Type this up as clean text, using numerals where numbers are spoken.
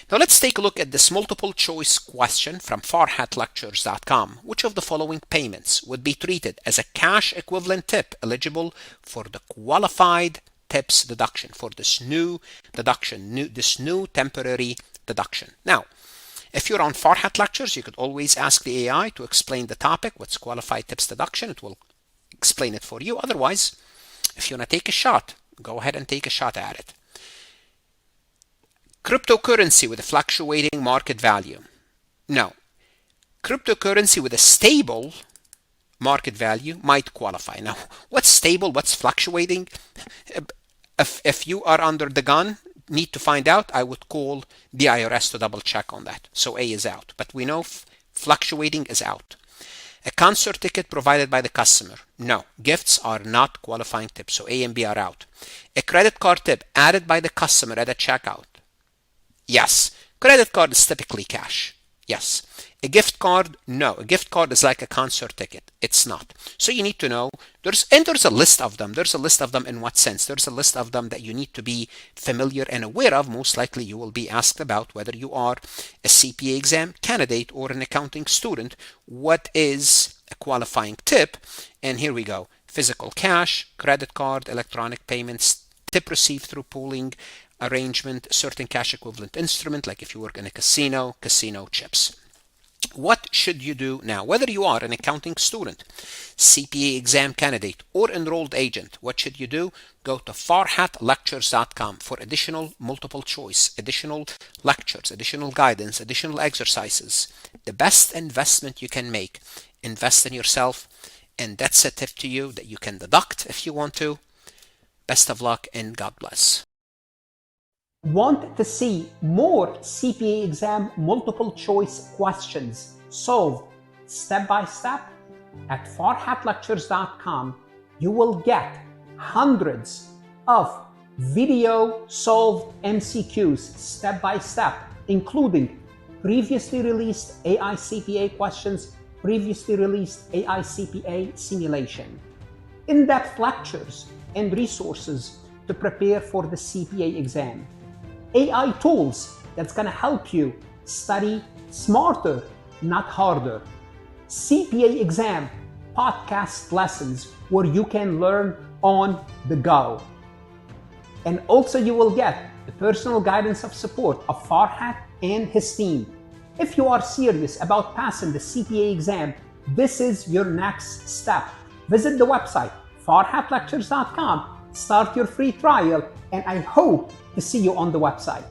Now let's take a look at this multiple choice question from farhatlectures.com. Which of the following payments would be treated as a cash equivalent tip eligible for the qualified tips deduction, for this new deduction, this new temporary deduction? Now, if you're on Farhat Lectures, you could always ask the AI to explain the topic, what's qualified tips deduction. It will explain it for you. Otherwise, if you want to take a shot, go ahead and take a shot at it. Cryptocurrency with a fluctuating market value. No. Cryptocurrency with a stable market value might qualify. Now, what's stable? What's fluctuating? If you are under the gun, need to find out, I would call the IRS to double check on that. So A is out. But we know fluctuating is out. A concert ticket provided by the customer. No. Gifts are not qualifying tips. So A and B are out. A credit card tip added by the customer at a checkout. Yes. Credit card is typically cash. Yes. A gift card? No. A gift card is like a concert ticket. It's not. So you need to know. There's a list of them. There's a list of them in what sense? There's a list of them that you need to be familiar and aware of. Most likely you will be asked about whether you are a CPA exam candidate or an accounting student. What is a qualifying tip? And here we go. Physical cash, credit card, electronic payments, tip received through pooling arrangement, certain cash equivalent instrument, like if you work in a casino chips. What should you do now? Whether you are an accounting student, CPA exam candidate, or enrolled agent, what should you do? Go to farhatlectures.com for additional multiple choice, additional lectures, additional guidance, additional exercises. The best investment you can make. Invest in yourself, and that's a tip to you that you can deduct if you want to. Best of luck and God bless. Want to see more CPA exam multiple choice questions solved step by step? At farhatlectures.com, you will get hundreds of video solved MCQs step by step, including previously released AI CPA questions, previously released AI CPA simulation, in-depth lectures and resources to prepare for the CPA exam, AI tools that's going to help you study smarter, not harder, CPA exam podcast lessons where you can learn on the go. And also you will get the personal guidance of support of Farhat and his team. If you are serious about passing the CPA exam, this is your next step. Visit the website farhatlectures.com, start your free trial, and I hope to see you on the website.